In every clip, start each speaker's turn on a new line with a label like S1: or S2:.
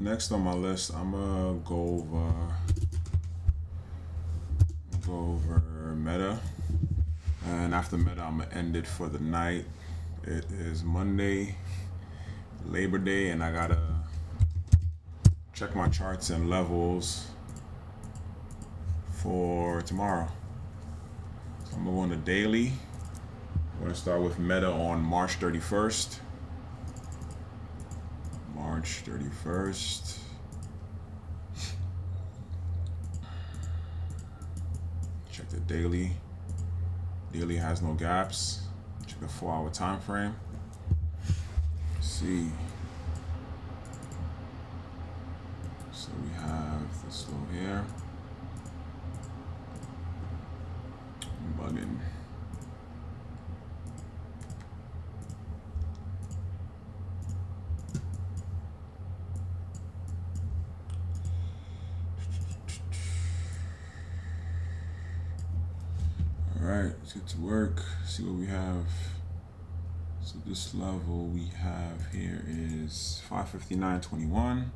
S1: Next on my list, I'm gonna go over Meta, and after Meta, I'm gonna end it for the night. It is Monday, Labor Day, and I gotta check my charts and levels for tomorrow. So I'm gonna go on the daily. I'm gonna start with Meta on March 31st. March 31st. Check the daily. Daily has no gaps. Check the 4-hour time frame. Let's see. So we have this low here. Bugging. Alright, let's get to work. See what we have. So this level we have here is 559.21.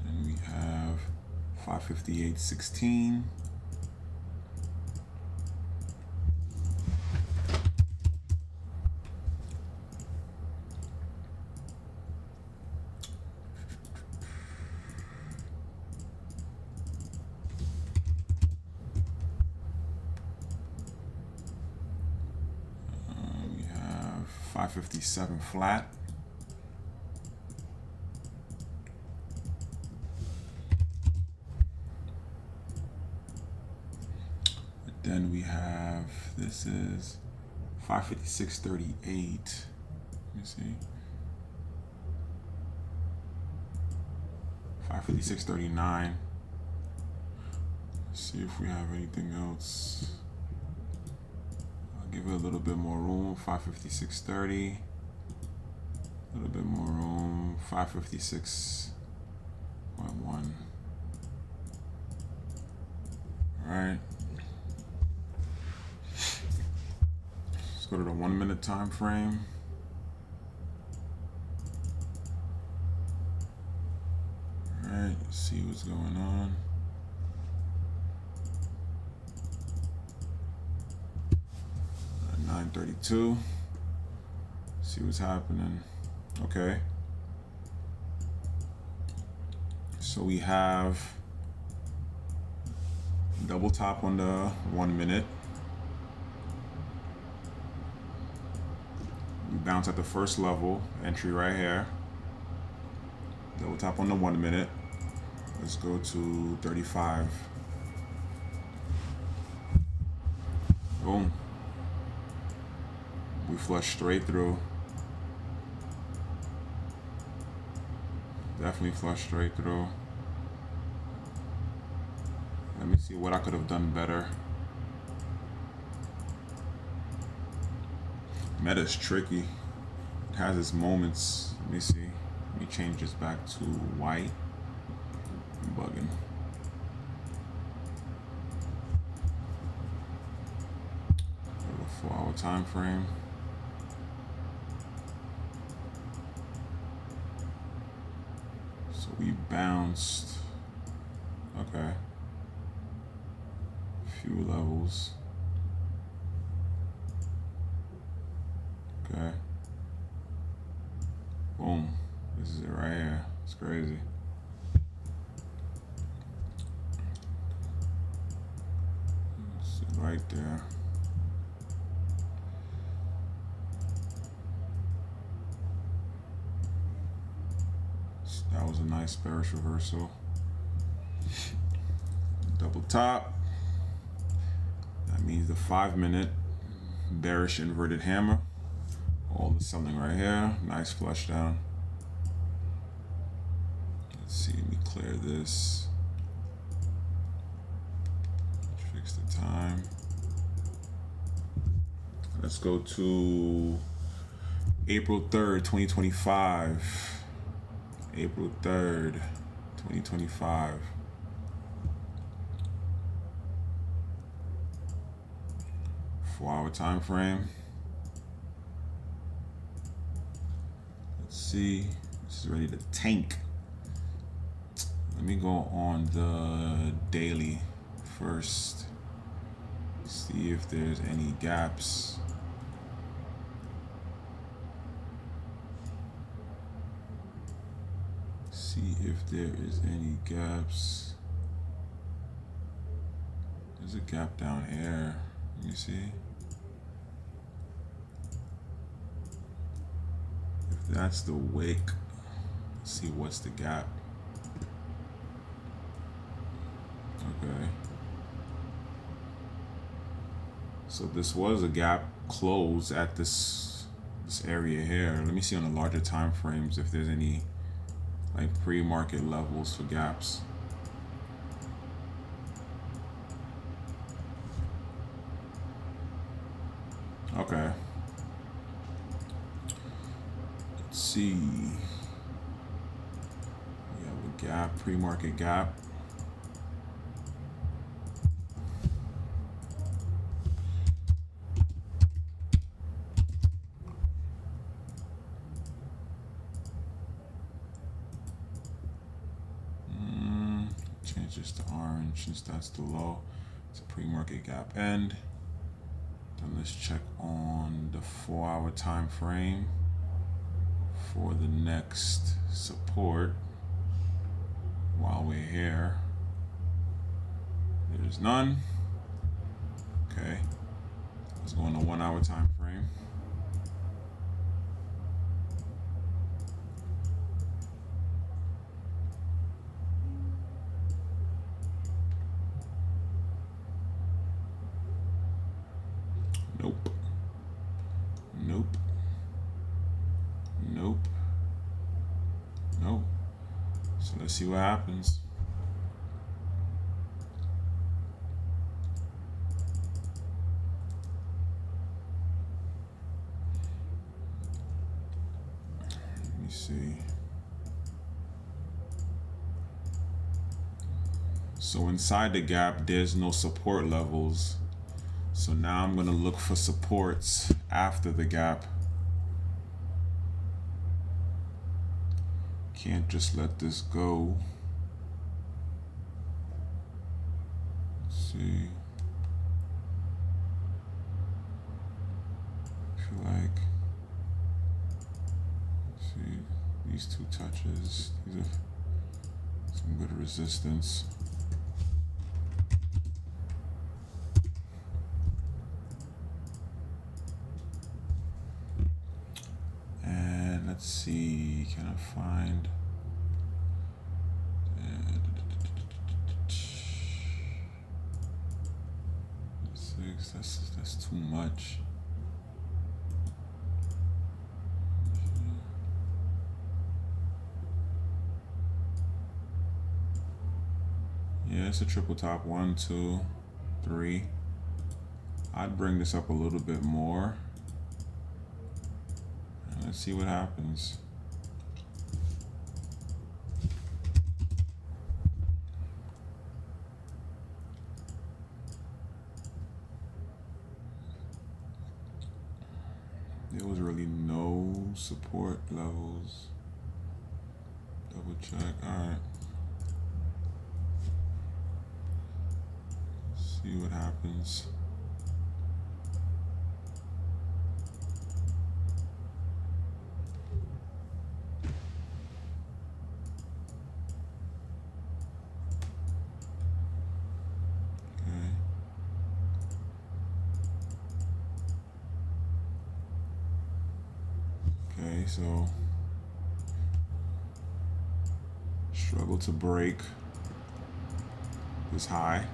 S1: Then we have 558.16. We have 557 flat. Then we have, this is 556.38. Let me see. 556.39. Let's see if we have anything else. I'll give it a little bit more room. 556.30. A little bit more room. 556.1. Alright. Let's go to the 1 minute time frame. Alright, see what's going on. At 9:32. See what's happening. Okay. So we have double top on the 1 minute. We bounce at the first level, entry right here. Double top on the 1 minute. Let's go to 35. Boom. We flush straight through. Definitely flush straight through. Let me see what I could have done better. Meta is tricky. It has its moments. Let me see. Let me change this back to white. I'm bugging. A 4-hour time frame. So we bounced. Okay. Few levels. Okay. Boom. This is it right here. It's crazy. It's right there. That was a nice bearish reversal. Double top. That means the 5 minute bearish inverted hammer. All the selling right here. Nice flush down. Let's see, let me clear this. Fix the time. Let's go to April 3rd, 2025. April 3rd, 2025. Four-hour time frame. Let's see She's ready to tank. Let me go on the daily first. See if there's any gaps. See if there is any gaps. There's a gap down here. Let me see. If that's the wick, let's see what's the gap. Okay. So this was a gap close at this area here. Let me see on the larger time frames if there's any like pre-market levels for gaps. Okay. Let's see. We have a gap, pre-market gap. Change this to orange since that's the low. It's a pre-market gap end. Then let's check on the 4-hour time frame for the next support. While we're here, there's none. Okay, let's go on the 1-hour time frame. Nope. Nope. Nope. Nope. So let's see what happens. Let me see. So inside the gap, there's no support levels. So now I'm going to look for supports after the gap. Can't just let this go. Let's see. I feel like, let's see, these two touches, these are some good resistance. Let's see, can I find six? That's too much. Yeah, it's a triple top. 1, 2, 3. I'd bring this up a little bit more. Let's see what happens. There was really no support levels. Double check. All right. See what happens. Okay, so struggle to break this high.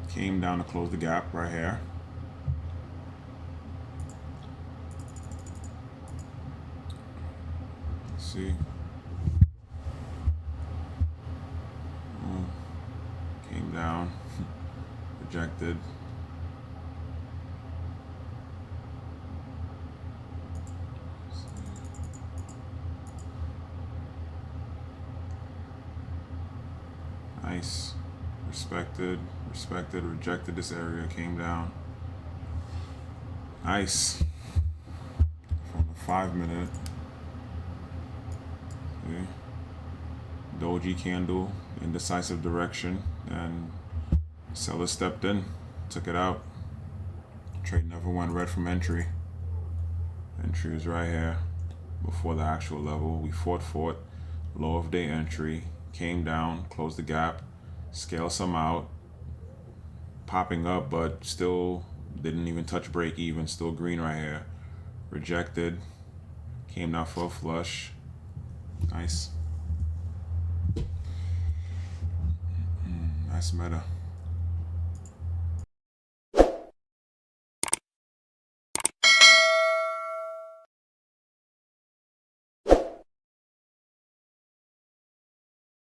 S1: Came down to close the gap right here. Let's see. Came down, rejected. Nice. Respected, rejected this area, came down. Nice. From the 5 minute. See? Doji candle, indecisive direction, and seller stepped in, took it out. Trade never went red from entry. Entry was right here before the actual level. We fought, low of day entry, came down, closed the gap, scaled some out, popping up, but still didn't even touch break even, still green right here. Rejected, came down for a flush. Nice. Nice meta.